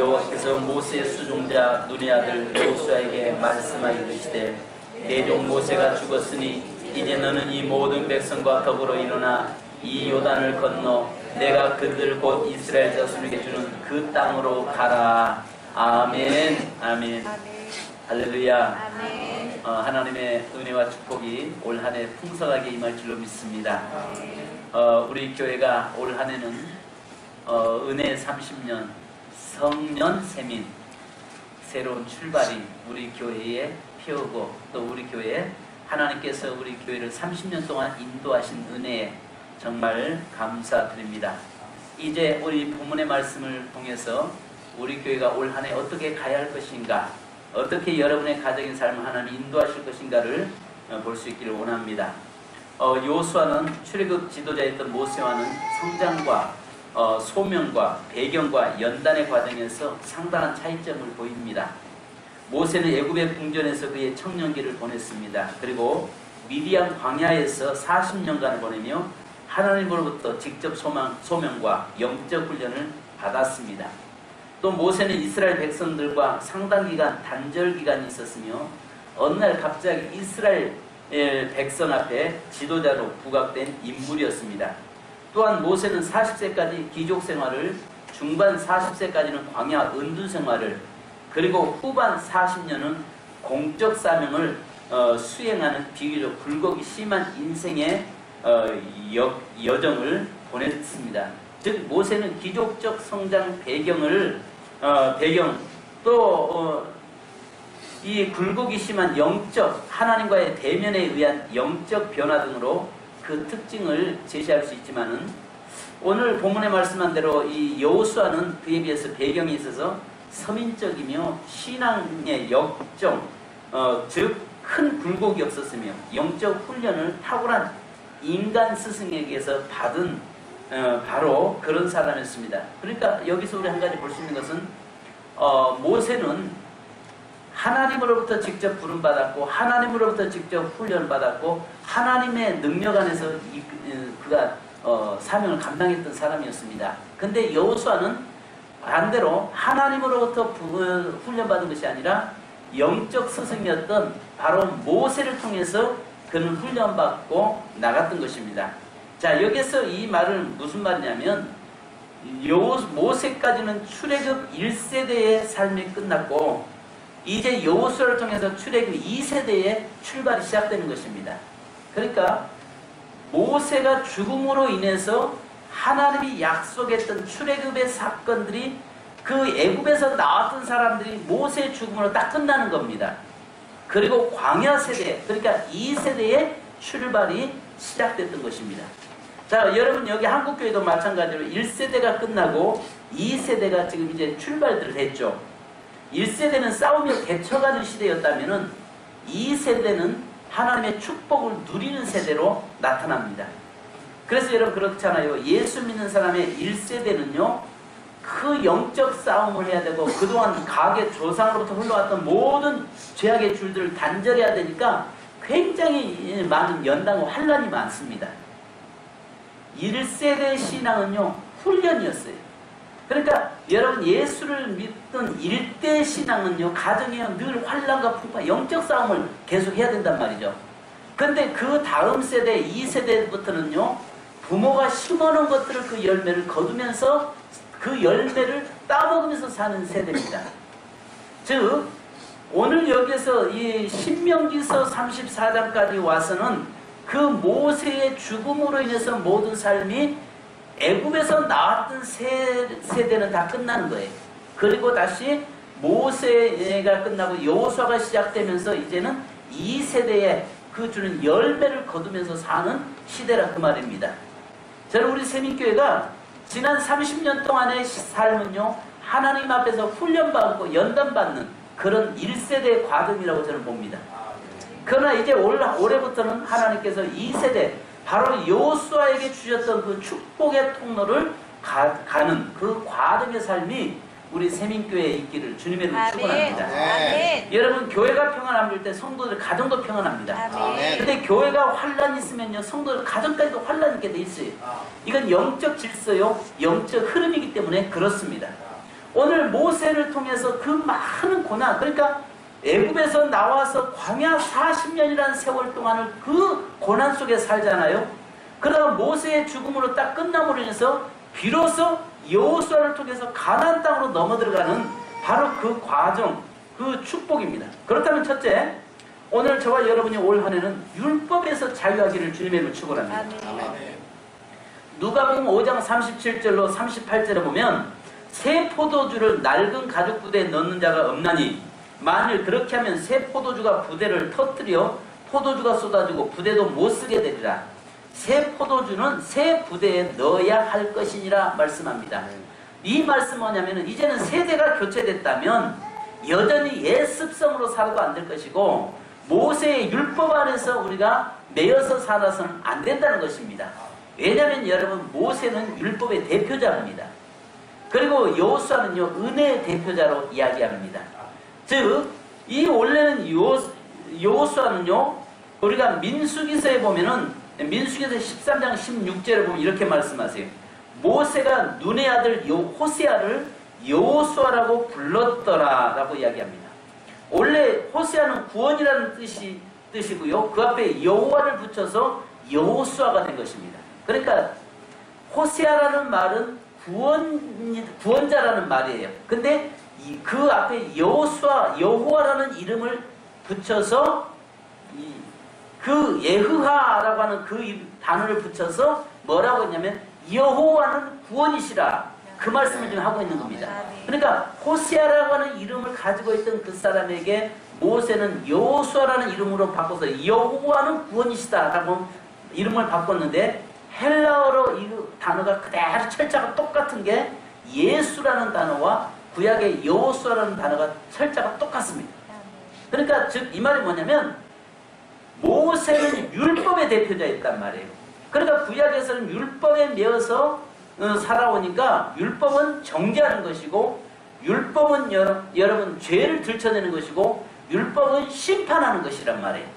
여호와께서 모세의 수종자 눈의 아들 여호수아에게 말씀하여 이르시되 내 종 모세가 죽었으니 이제 너는 이 모든 백성과 더불어 일어나 이 요단을 건너 내가 그들 곧 이스라엘 자손에게 주는 그 땅으로 가라. 아멘. 아멘. 할렐루야. 아멘. 하나님의 은혜와 축복이 올 한 해 풍성하게 임할 줄로 믿습니다. 우리 교회가 올 한 해는 은혜 30년 성년 세민 새로운 출발이 우리 교회에 피우고 또 우리 교회에 하나님께서 우리 교회를 30년 동안 인도하신 은혜에 정말 감사드립니다. 이제 우리 본문의 말씀을 통해서 우리 교회가 올 한 해 어떻게 가야 할 것인가, 어떻게 여러분의 가정의 삶을 하나님 인도하실 것인가를 볼 수 있기를 원합니다. 여호수아는 출애굽 지도자였던 모세와는 성장과 소명과 배경과 연단의 과정에서 상당한 차이점을 보입니다. 모세는 애굽의 궁전에서 그의 청년기를 보냈습니다. 그리고 미디안 광야에서 40년간을 보내며 하나님으로부터 직접 소명과 영적 훈련을 받았습니다. 또 모세는 이스라엘 백성들과 상당 기간 단절 기간이 있었으며 어느 날 갑자기 이스라엘 백성 앞에 지도자로 부각된 인물이었습니다. 또한 모세는 40세까지 귀족 생활을, 중반 40세까지는 광야 은둔 생활을, 그리고 후반 40년은 공적 사명을 수행하는 비교적 굴곡이 심한 인생의 여정을 보냈습니다. 즉 모세는 기족적 성장 배경 또 이 굴곡이 심한 영적 하나님과의 대면에 의한 영적 변화 등으로 그 특징을 제시할 수 있지만은 오늘 본문에 말씀한 대로 이 여호수아는 그에 비해서 배경이 있어서 서민적이며 신앙의 역정 즉 큰 굴곡이 없었으며 영적 훈련을 탁월한 인간 스승에게서 받은 바로 그런 사람이었습니다. 그러니까 여기서 우리 한 가지 볼 수 있는 것은 모세는 하나님으로부터 직접 부름받았고 하나님으로부터 직접 훈련받았고 하나님의 능력 안에서 그가 사명을 감당했던 사람이었습니다. 근데 여호수아는 반대로 하나님으로부터 훈련받은 것이 아니라 영적 스승이었던 바로 모세를 통해서 그는 훈련받고 나갔던 것입니다. 자, 여기서 이 말은 무슨 말이냐면 모세까지는 출애굽 1세대의 삶이 끝났고 이제 여호수아를 통해서 출애굽 2세대의 출발이 시작되는 것입니다. 그러니까 모세가 죽음으로 인해서 하나님이 약속했던 출애굽의 사건들이 그 애굽에서 나왔던 사람들이 모세의 죽음으로 딱 끝나는 겁니다. 그리고 광야 세대, 그러니까 2세대의 출발이 시작됐던 것입니다. 자, 여러분 여기 한국교회도 마찬가지로 1세대가 끝나고 2세대가 지금 이제 출발들을 했죠. 1세대는 싸우며 대처가는 시대였다면은 2세대는 하나님의 축복을 누리는 세대로 나타납니다. 그래서 여러분 그렇잖아요. 예수 믿는 사람의 1세대는요 그 영적 싸움을 해야 되고 그동안 가계 조상으로부터 흘러왔던 모든 죄악의 줄들을 단절해야 되니까 굉장히 많은 연단과 환란이 많습니다. 1세대 신앙은요 훈련이었어요. 그러니까 여러분 예수를 믿던 1대 신앙은요 가정에 늘 환란과 풍파 영적 싸움을 계속 해야 된단 말이죠. 근데 그 다음 세대 2세대부터는요 부모가 심어놓은 것들을 그 열매를 거두면서 그 열매를 따먹으면서 사는 세대입니다. 즉 오늘 여기서 이 신명기서 34장까지 와서는 그 모세의 죽음으로 인해서 모든 삶이 애굽에서 나왔던 세대는 다 끝나는 거예요. 그리고 다시 모세가 끝나고 여호수아가 시작되면서 이제는 2세대에 그 주는 열매를 거두면서 사는 시대라 그 말입니다. 저는 우리 세민교회가 지난 30년 동안의 삶은요 하나님 앞에서 훈련받고 연단받는 그런 1세대 과정이라고 저는 봅니다. 그러나 이제 올해부터는 하나님께서 2세대 바로 여호수아에게 주셨던 그 축복의 통로를 가는 그 과정의 삶이 우리 세민교회에 있기를 주님의 이름으로 축원합니다. 여러분 교회가 평안할 때 성도들 가정도 평안합니다. 근데 교회가 환란이 있으면요 성도들 가정까지도 환란이 있게 돼 있어요. 이건 영적 질서요 영적 흐름이기 때문에 그렇습니다. 오늘 모세를 통해서 그 많은 고난, 그러니까 애굽에서 나와서 광야 40년이라는 세월 동안을 그 고난 속에 살잖아요. 그러다 모세의 죽음으로 딱 끝남으로 인해서 비로소 여호수아를 통해서 가나안 땅으로 넘어 들어가는 바로 그 과정, 그 축복입니다. 그렇다면 첫째, 오늘 저와 여러분이 올 한 해는 율법에서 자유하기를 주님의 이름으로 축원합니다. 누가복음 5장 37절로 38절에 보면 새 포도주를 낡은 가죽 부대에 넣는 자가 없나니 만일 그렇게 하면 새 포도주가 부대를 터뜨려 포도주가 쏟아지고 부대도 못 쓰게 되리라. 새 포도주는 새 부대에 넣어야 할 것이니라 말씀합니다. 이 말씀은 뭐냐면 이제는 세대가 교체됐다면 여전히 옛 습성으로 살아도 안 될 것이고 모세의 율법 안에서 우리가 매여서 살아서는 안 된다는 것입니다. 왜냐하면 여러분 모세는 율법의 대표자입니다. 그리고 여호수아는요 은혜의 대표자로 이야기합니다. 즉 이 원래는 여호수아는요 우리가 민수기서에 보면은 민수기서 13장 16절에 보면 이렇게 말씀하세요. 모세가 눈의 아들 호세아를 여호수아라고 불렀더라 라고 이야기합니다. 원래 호세아는 구원이라는 뜻이고요. 그 앞에 여호와를 붙여서 여호수아가 된 것입니다. 그러니까 호세아라는 말은 구원자라는 말이에요. 근데 그 앞에 여호수아, 여호와라는 이름을 붙여서 그 예흐하라고 하는 그 단어를 붙여서 뭐라고 했냐면 여호와는 구원이시라. 그 말씀을 지금 하고 있는 겁니다. 그러니까 호세아라고 하는 이름을 가지고 있던 그 사람에게 모세는 여호수아라는 이름으로 바꿔서 여호와는 구원이시다라고 이름을 바꿨는데 헬라어로 이 단어가 그대로 철자가 똑같은 게 예수라는 단어와 구약의 여호수아라는 단어가 철자가 똑같습니다. 그러니까 즉 이 말이 뭐냐면 모세는 율법의 대표자였단 말이에요. 그러니까 구약에서는 율법에 매어서 살아오니까 율법은 정죄하는 것이고 율법은 여러분 죄를 들춰내는 것이고 율법은 심판하는 것이란 말이에요.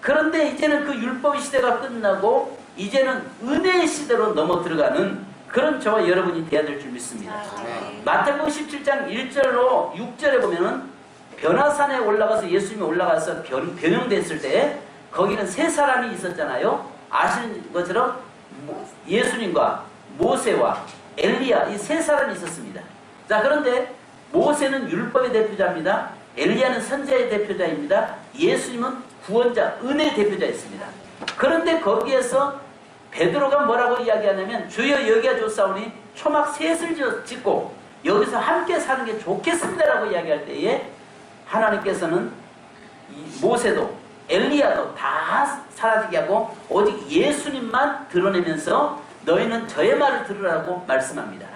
그런데 이제는 그 율법의 시대가 끝나고 이제는 은혜의 시대로 넘어 들어가는 그런 저와 여러분이 되어야 될 줄 믿습니다. 마태복음 17장 1절로 6절에 보면은 변화산에 올라가서 예수님이 올라가서 변형됐을 때 거기는 세 사람이 있었잖아요. 아시는 것처럼 예수님과 모세와 엘리야 이 세 사람이 있었습니다. 자 그런데 모세는 율법의 대표자입니다. 엘리야는 선지자의 대표자입니다. 예수님은 구원자, 은혜의 대표자였습니다. 그런데 거기에서 베드로가 뭐라고 이야기하냐면 주여 여기가 좋사오니 초막 셋을 짓고 여기서 함께 사는 게 좋겠습니다라고 이야기할 때에 하나님께서는 모세도 엘리야도 다 사라지게 하고 오직 예수님만 드러내면서 너희는 저의 말을 들으라고 말씀합니다.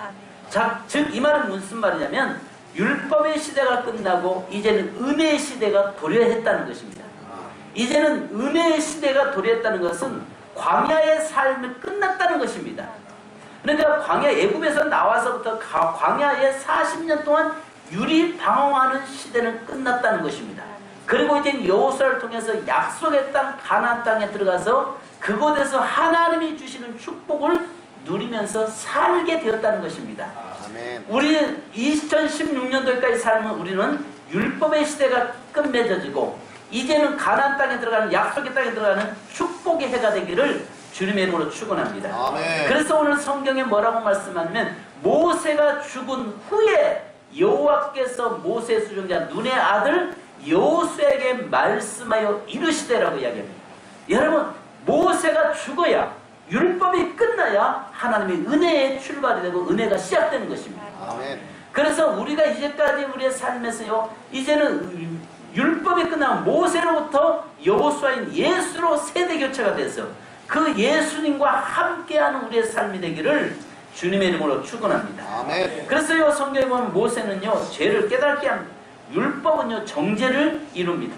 자, 즉 이 말은 무슨 말이냐면 율법의 시대가 끝나고 이제는 은혜의 시대가 도래했다는 것입니다. 이제는 은혜의 시대가 도래했다는 것은 광야의 삶이 끝났다는 것입니다. 그러니까 광야 애굽에서 나와서부터 광야에 40년 동안 유리 방황하는 시대는 끝났다는 것입니다. 그리고 이제 여호수아를 통해서 약속의 땅 가나안 땅에 들어가서 그곳에서 하나님이 주시는 축복을 누리면서 살게 되었다는 것입니다. 우리 2016년도까지 살면 우리는 율법의 시대가 끝맺어지고 이제는 가나안 땅에 들어가는 약속의 땅에 들어가는 축복의 해가 되기를 주님의 이름으로 축원합니다. 그래서 오늘 성경에 뭐라고 말씀하냐면 모세가 죽은 후에 여호와께서 모세의 수종자 눈의 아들 여호수아에게 말씀하여 이르시되라고 이야기합니다. 여러분 모세가 죽어야 율법이 끝나야 하나님의 은혜의 출발이 되고 은혜가 시작되는 것입니다. 그래서 우리가 이제까지 우리의 삶에서요 이제는 율법이 끝나면 모세로부터 여호수아인 예수로 세대교체가 돼서 그 예수님과 함께하는 우리의 삶이 되기를 주님의 이름으로 축원합니다. 그래서요 성경에 보면 모세는요 죄를 깨닫게 합니다. 율법은요 정죄를 이룹니다.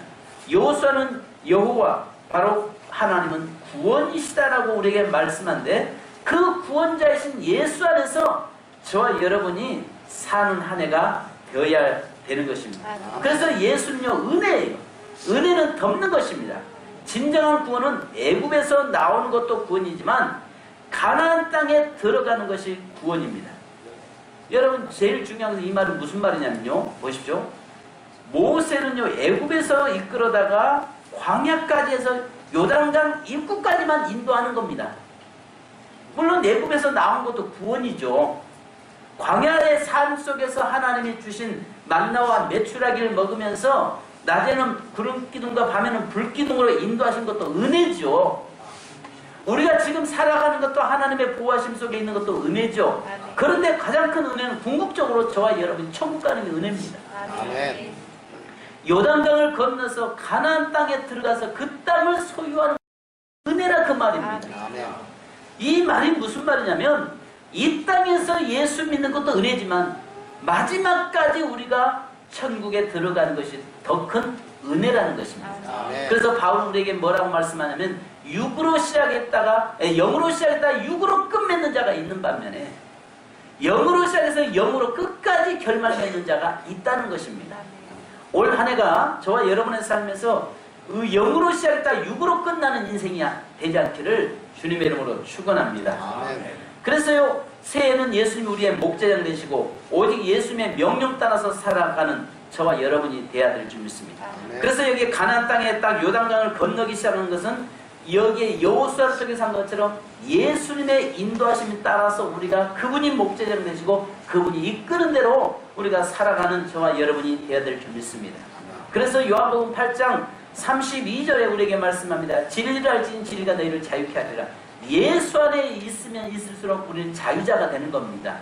여호수아는 여호와 바로 하나님은 구원이시다라고 우리에게 말씀한데 그 구원자이신 예수 안에서 저와 여러분이 사는 한 해가 되어야 되는 것입니다. 그래서 예수는요 은혜예요. 은혜는 덮는 것입니다. 진정한 구원은 애굽에서 나오는 것도 구원이지만 가나안 땅에 들어가는 것이 구원입니다. 여러분 제일 중요한 건 이 말은 무슨 말이냐면요. 보십시오. 모세는요 애굽에서 이끌어다가 광야까지 해서 요단강 입구까지만 인도하는 겁니다. 물론 애굽에서 나온 것도 구원이죠. 광야의 삶 속에서 하나님이 주신 만나와 메추라기를 먹으면서 낮에는 구름기둥과 밤에는 불기둥으로 인도하신 것도 은혜죠. 우리가 지금 살아가는 것도 하나님의 보호하심 속에 있는 것도 은혜죠. 그런데 가장 큰 은혜는 궁극적으로 저와 여러분이 천국 가는 게 은혜입니다. 아멘. 요단강을 건너서 가나안 땅에 들어가서 그 땅을 소유하는 은혜라 그 말입니다. 아멘. 이 말이 무슨 말이냐면 이 땅에서 예수 믿는 것도 은혜지만 마지막까지 우리가 천국에 들어가는 것이 더 큰 은혜라는 것입니다. 아멘. 그래서 바울은 우리에게 뭐라고 말씀하냐면 육으로 시작했다가 영으로 시작했다가 육으로 끝맺는 자가 있는 반면에 영으로 시작해서 영으로 끝까지 결말맺는 자가 있다는 것입니다. 올 한 해가 저와 여러분의 삶에서 영으로 시작했다가 육으로 끝나는 인생이 되지 않기를 주님의 이름으로 축원합니다. 아멘. 그래서요 새해는 예수님이 우리의 목자장 되시고 오직 예수님의 명령 따라서 살아가는 저와 여러분이 되어야 될 줄 믿습니다. 아멘. 그래서 여기 가나안 땅에 딱 요단강을 건너기 시작하는 것은 여기에 여호수아 속에서 한 것처럼 예수님의 인도하심에 따라서 우리가 그분이 목자장 되시고 그분이 이끄는 대로 우리가 살아가는 저와 여러분이 되어야 될 줄 믿습니다. 그래서 요한복음 8장 32절에 우리에게 말씀합니다. 진리를 알지니 진리가 너희를 자유케 하리라. 예수 안에 있으면 있을수록 우리는 자유자가 되는 겁니다.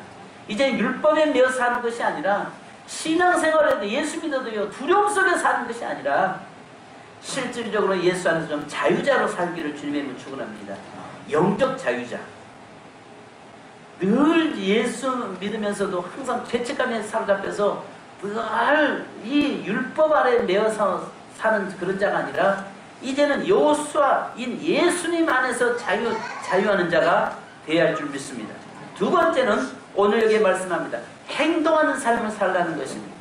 이제 율법에 매여 사는 것이 아니라 신앙생활에도 예수 믿어도요 두려움 속에 사는 것이 아니라 실질적으로 예수 안에서 좀 자유자로 살기를 주님의 축원합니다. 영적 자유자. 늘 예수 믿으면서도 항상 죄책감에 사로잡혀서 늘 이 율법 아래 매여서 사는 그런 자가 아니라 이제는 여호수아인 예수님 안에서 자유하는 자가 되어야 할 줄 믿습니다. 두 번째는 오늘 여기에 말씀합니다. 행동하는 삶을 살라는 것입니다.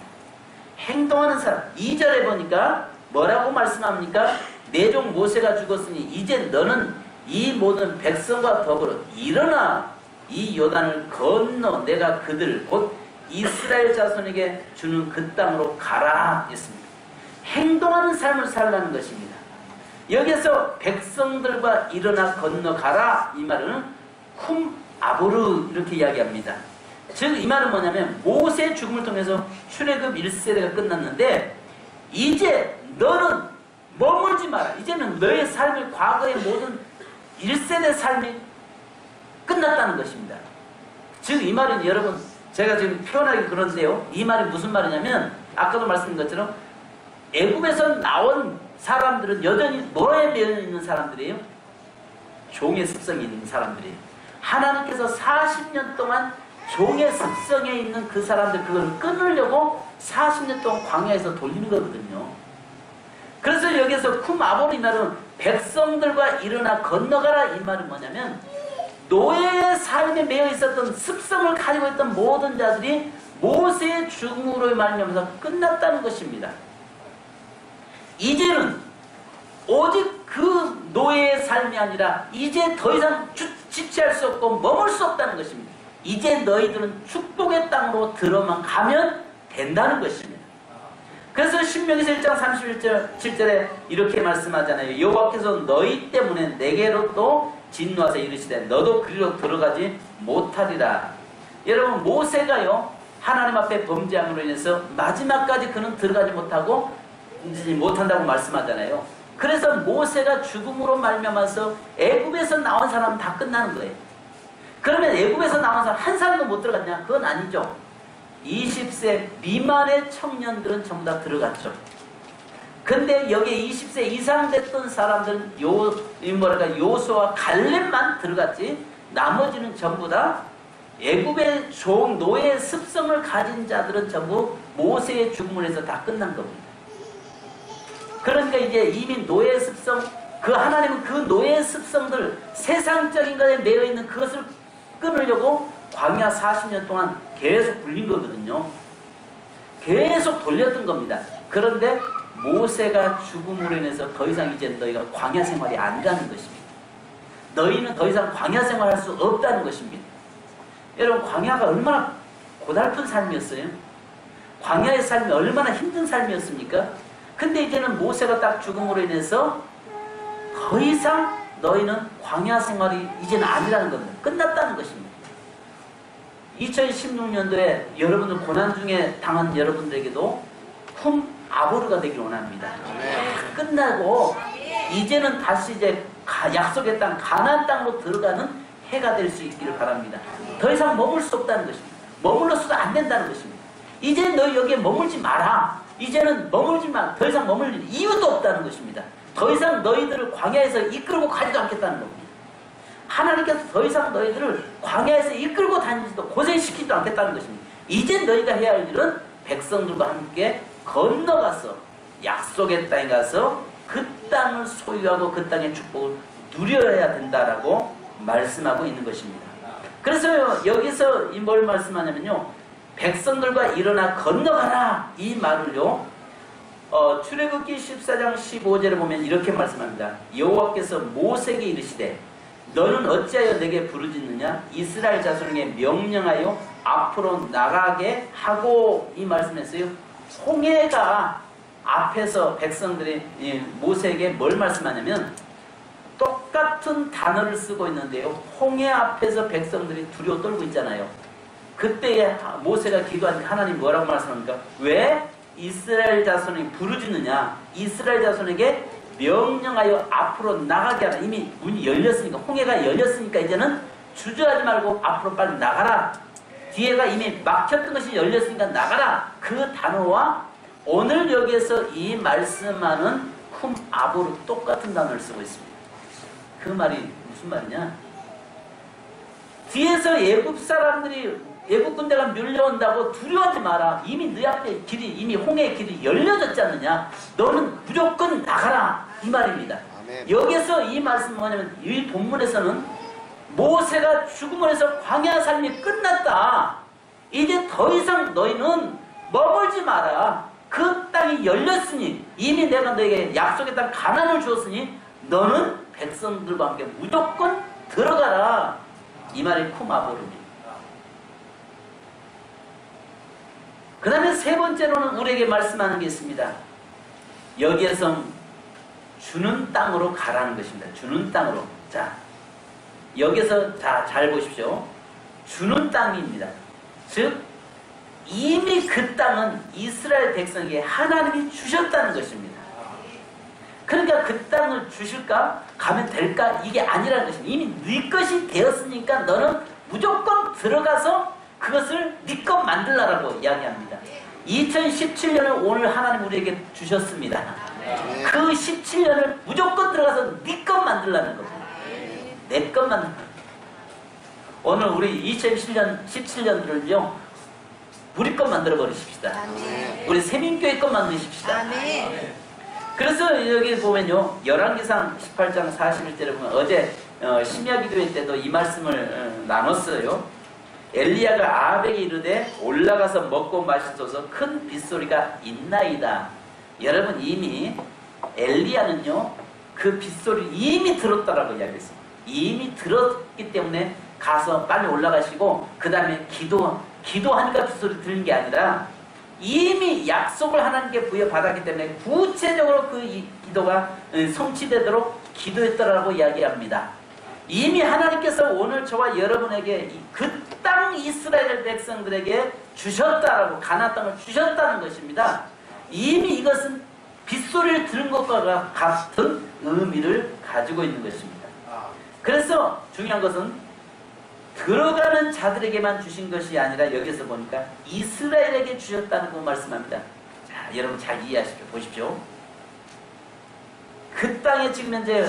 행동하는 삶. 2절에 보니까 뭐라고 말씀합니까? 내 종 모세가 죽었으니 이제 너는 이 모든 백성과 더불어 일어나 이 요단을 건너 내가 그들 곧 이스라엘 자손에게 주는 그 땅으로 가라 했습니다. 행동하는 삶을 살라는 것입니다. 여기서 백성들과 일어나 건너가라 이 말은 쿰 아보르 이렇게 이야기합니다. 즉 이 말은 뭐냐면 모세의 죽음을 통해서 출애굽 1세대가 끝났는데 이제 너는 머물지 마라. 이제는 너의 삶의 과거의 모든 1세대 삶이 끝났다는 것입니다. 즉 이 말은 여러분 제가 지금 표현하기 그런데요. 이 말이 무슨 말이냐면 아까도 말씀드린 것처럼 애굽에서 나온 사람들은 여전히 뭐에 매여 있는 사람들이에요? 종의 습성이 있는 사람들이에요. 하나님께서 40년 동안 종의 습성에 있는 그 사람들 그걸 끊으려고 40년 동안 광야에서 돌리는 거거든요. 그래서 여기서 쿰 아보르 이 말은 백성들과 일어나 건너가라 이 말은 뭐냐면 노예의 삶에 매여 있었던 습성을 가지고 있던 모든 자들이 모세의 죽음으로 말미암아서 끝났다는 것입니다. 이제는 오직 그 노예의 삶이 아니라 이제 더 이상 지체할 수 없고 머물 수 없다는 것입니다. 이제 너희들은 축복의 땅으로 들어만 가면 된다는 것입니다. 그래서 신명기서 1장 31절 이렇게 말씀하잖아요. 여호와께서 너희 때문에 내게로 또 진노하사 이르시되 너도 그리로 들어가지 못하리라. 여러분 모세가요 하나님 앞에 범죄함으로 인해서 마지막까지 그는 들어가지 못한다고 말씀하잖아요. 그래서 모세가 죽음으로 말미암아서 애굽에서 나온 사람은 다 끝나는 거예요. 그러면 애굽에서 나온 사람 한 사람도 못 들어갔냐? 그건 아니죠. 20세 미만의 청년들은 전부 다 들어갔죠. 근데 여기에 20세 이상 됐던 사람들은 요수와 갈렙만 들어갔지 나머지는 전부 다 애굽의 종 노예의 습성을 가진 자들은 전부 모세의 죽음을 해서 다 끝난 겁니다. 그러니까 이제 이미 노예의 습성 그 하나님은 그 노예의 습성들 세상적인 것에 매여 있는 그것을 끊으려고 광야 40년 동안 계속 굴린 거거든요. 계속 돌렸던 겁니다. 그런데 모세가 죽음으로 인해서 더 이상 이제 너희가 광야 생활이 아니라는 것입니다. 너희는 더 이상 광야 생활할 수 없다는 것입니다. 여러분 광야가 얼마나 고달픈 삶이었어요. 광야의 삶이 얼마나 힘든 삶이었습니까? 근데 이제는 모세가 딱 죽음으로 인해서 더 이상 너희는 광야 생활이 이제는 아니라는 겁니다. 끝났다는 것입니다. 2016년도에 여러분들 고난 중에 당한 여러분들에게도 아보르가 되기를 원합니다. 끝나고 이제는 다시 이제 약속의 땅 가나안 땅으로 들어가는 해가 될 수 있기를 바랍니다. 더 이상 머물 수 없다는 것입니다. 머물러서도 안 된다는 것입니다. 이제 너 여기에 머물지 마라. 이제는 머물지 마. 더 이상 머물 이유도 없다는 것입니다. 더 이상 너희들을 광야에서 이끌고 가지도 않겠다는 겁니다. 하나님께서 더 이상 너희들을 광야에서 이끌고 다니지도 고생시키지도 않겠다는 것입니다. 이제 너희가 해야 할 일은 백성들과 함께 건너가서 약속의 땅에 가서 그 땅을 소유하고 그 땅의 축복을 누려야 된다라고 말씀하고 있는 것입니다. 그래서 여기서 뭘 말씀하냐면요, 백성들과 일어나 건너가라 이 말을요, 출애굽기 14장 15절에 보면 이렇게 말씀합니다. 여호와께서 모세에게 이르시되 너는 어찌하여 내게 부르짖느냐? 이스라엘 자손에게 명령하여 앞으로 나가게 하고 이 말씀했어요. 홍해가 앞에서 백성들이 모세에게 뭘 말씀하냐면 똑같은 단어를 쓰고 있는데요. 홍해 앞에서 백성들이 두려워 떨고 있잖아요. 그때에 모세가 기도하니까 하나님 뭐라고 말씀합니까? 왜 이스라엘 자손이 부르짖느냐? 이스라엘 자손에게 명령하여 앞으로 나가게 하라. 이미 문이 열렸으니까, 홍해가 열렸으니까 이제는 주저하지 말고 앞으로 빨리 나가라. 뒤에가 이미 막혔던 것이 열렸으니까 나가라. 그 단어와 오늘 여기에서 이 말씀하는 아보르 똑같은 단어를 쓰고 있습니다. 그 말이 무슨 말이냐? 뒤에서 애굽 사람들이 애굽 군대가 밀려온다고 두려워하지 마라. 이미 네 앞에 길이, 이미 홍해의 길이 열려졌지 않느냐? 너는 무조건 나가라. 이 말입니다. 아멘. 여기서 이 말씀은 뭐냐면 이 본문에서는 모세가 죽음을 해서 광야 삶이 끝났다. 이제 더 이상 너희는 머물지 마라. 그 땅이 열렸으니, 이미 내가 너에게 약속의 땅 가나안을 주었으니 너는 백성들과 함께 무조건 들어가라. 이 말이 아보르입니다. 그 다음에 세 번째로는 우리에게 말씀하는 게 있습니다. 여기에서 주는 땅으로 가라는 것입니다. 주는 땅으로. 자, 여기서 잘 보십시오. 주는 땅입니다. 즉 이미 그 땅은 이스라엘 백성에게 하나님이 주셨다는 것입니다. 그러니까 그 땅을 주실까? 가면 될까? 이게 아니라는 것입니다. 이미 네 것이 되었으니까 너는 무조건 들어가서 그것을 네 것 만들라라고 이야기합니다. 2017년을 오늘 하나님 우리에게 주셨습니다. 그 17년을 무조건 들어가서 네 것 만들라는 겁니다. 내 것 만들라. 오늘 우리 2017년들을요 우리 것 만들어 버리십시다. 우리 세민교회 것 만드십시다. 그래서 여기 보면요, 열왕기상 18장 41절에 보면 어제 심야 기도회 때도 이 말씀을 나눴어요. 엘리야가 아합에게 이르되 올라가서 먹고 마시소서, 큰 빗소리가 있나이다. 여러분, 이미 엘리야는요 그 빗소리 이미 들었다라고 이야기했어요. 이미 들었기 때문에 가서 빨리 올라가시고 그 다음에 기도하니까 빗소리 들린 게 아니라 이미 약속을 하나님께 부여받았기 때문에 구체적으로 그 기도가 성취되도록 기도했더라고 이야기합니다. 이미 하나님께서 오늘 저와 여러분에게 그 땅 이스라엘 백성들에게 주셨다라고, 가나안 땅을 주셨다는 것입니다. 이미 이것은 빗소리를 들은 것과 같은 의미를 가지고 있는 것입니다. 그래서 중요한 것은 들어가는 자들에게만 주신 것이 아니라 여기서 보니까 이스라엘에게 주셨다는 거 말씀합니다. 자, 여러분 잘 이해하십시오. 보십시오. 그 땅에 지금 현재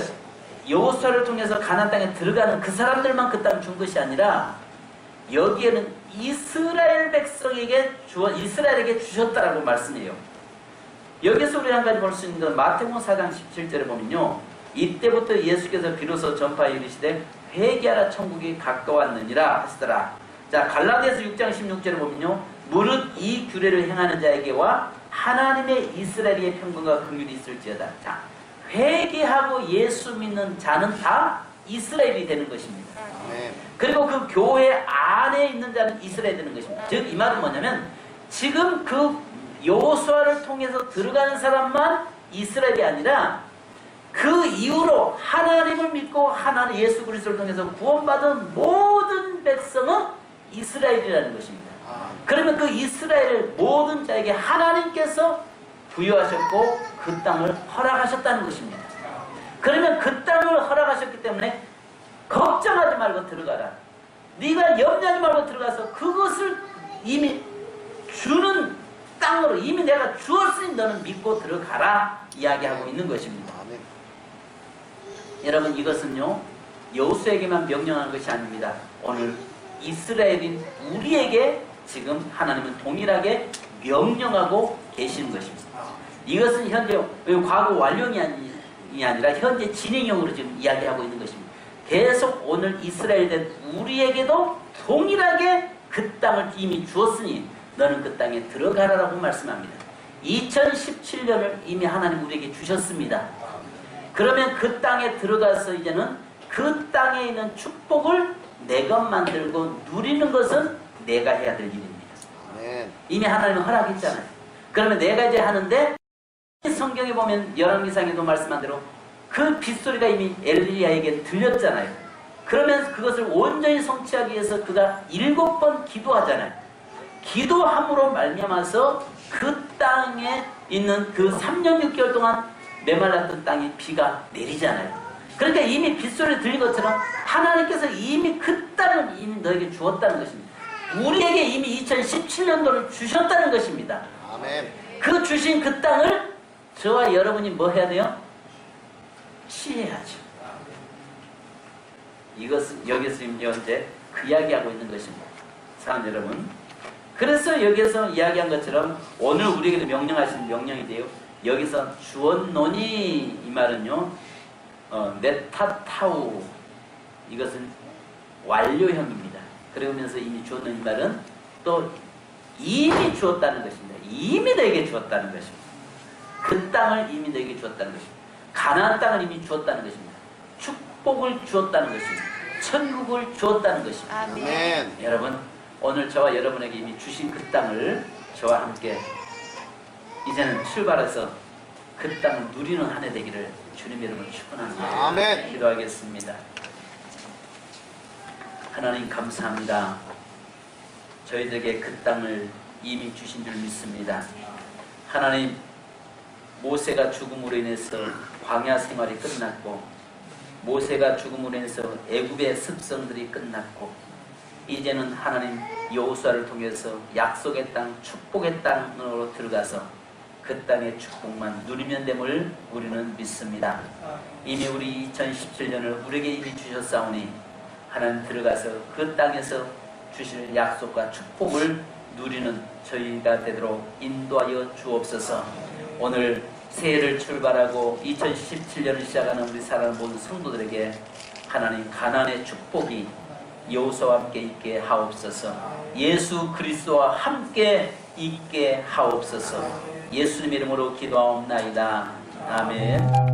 여호수아를 통해서 가나안 땅에 들어가는 그 사람들만 그 땅 준 것이 아니라 여기에는 이스라엘 백성에게 이스라엘에게 주셨다라고 말씀해요. 여기서 우리 한 가지 볼 수 있는 건 마태복음 4장 17절에 보면요, 이때부터 예수께서 비로소 전파하여 이르시되 회개하라, 천국이 가까웠느니라 하시더라. 자, 갈라디아서 6장 16절에 보면요, 무릇 이 규례를 행하는 자에게와 하나님의 이스라엘의 평강과 긍휼이 있을지어다. 자, 회개하고 예수 믿는 자는 다 이스라엘이 되는 것입니다. 아멘. 그리고 그 교회 안에 있는 자는 이스라엘이 되는 것입니다. 즉 이 말은 뭐냐면 지금 그 여호수아를 통해서 들어가는 사람만 이스라엘이 아니라 그 이후로 하나님을 믿고 하나님 예수 그리스도를 통해서 구원받은 모든 백성은 이스라엘이라는 것입니다. 그러면 그 이스라엘 모든 자에게 하나님께서 부여하셨고 그 땅을 허락하셨다는 것입니다. 그러면 그 땅을 허락하셨기 때문에 걱정하지 말고 들어가라. 네가 염려하지 말고 들어가서 그것을 이미 주는 땅으로 이미 내가 주었으니 너는 믿고 들어가라 이야기하고 있는 것입니다. 아멘. 여러분 이것은요 여호수아에게만 명령하는 것이 아닙니다. 오늘 이스라엘인 우리에게 지금 하나님은 동일하게 명령하고 계시는 것입니다. 이것은 현재 과거 완료이 아니라 현재 진행형으로 지금 이야기하고 있는 것입니다. 계속 오늘 이스라엘 된 우리에게도 동일하게 그 땅을 이미 주었으니 너는 그 땅에 들어가라라고 말씀합니다. 2017년을 이미 하나님 우리에게 주셨습니다. 그러면 그 땅에 들어가서 이제는 그 땅에 있는 축복을 내가 만들고 누리는 것은 내가 해야 될 일입니다. 아멘. 이미 하나님은 허락했잖아요. 그러면 내가 이제 하는데 성경에 보면 열왕기상에도 말씀한 대로 그 빗소리가 이미 엘리야에게 들렸잖아요. 그러면 그것을 온전히 성취하기 위해서 그가 7번 기도하잖아요. 기도함으로 말미암아서 그 땅에 있는 그 3년 6개월 동안 메말랐던 땅에 비가 내리잖아요. 그러니까 이미 빗소리 들린 것처럼 하나님께서 이미 그 땅을 이미 너에게 주었다는 것입니다. 우리에게 이미 2017년도를 주셨다는 것입니다. 아멘. 그 주신 그 땅을 저와 여러분이 뭐 해야 돼요? 취해야죠. 이것은 여기서 현재 그 이야기하고 있는 것입니다. 사랑 여러분, 그래서 여기서 이야기한 것처럼 오늘 우리에게 명령하신 명령이 돼요. 여기서 주었노니 이 말은요 메타타우 이것은 완료형입니다. 그러면서 이미 주었는 이 말은 또 이미 주었다는 것입니다. 이미 너에게 주었다는 것입니다. 그 땅을 이미 너에게 주었다는 것입니다. 가나안 땅을 이미 주었다는 것입니다. 축복을 주었다는 것입니다. 천국을 주었다는 것입니다. 아멘. 여러분 오늘 저와 여러분에게 이미 주신 그 땅을 저와 함께 이제는 출발해서 그 땅을 누리는 한 해 되기를 주님 이름으로 축원합니다. 아멘. 기도하겠습니다. 하나님 감사합니다. 저희들에게 그 땅을 이미 주신 줄 믿습니다. 하나님 모세가 죽음으로 인해서 광야 생활이 끝났고 모세가 죽음으로 인해서 애굽의 습성들이 끝났고 이제는 하나님 여호수아를 통해서 약속의 땅, 축복의 땅으로 들어가서 그 땅의 축복만 누리면 됨을 우리는 믿습니다. 이미 우리 2017년을 우리에게 이미 주셨사오니 하나님 들어가서 그 땅에서 주실 약속과 축복을 누리는 저희가 되도록 인도하여 주옵소서. 오늘 새해를 출발하고 2017년을 시작하는 우리 사랑하는 모든 성도들에게 하나님 가나안의 축복이 여호수아와 함께 있게 하옵소서. 예수 그리스도와 함께 있게 하옵소서. 예수님 이름으로 기도하옵나이다. 아멘.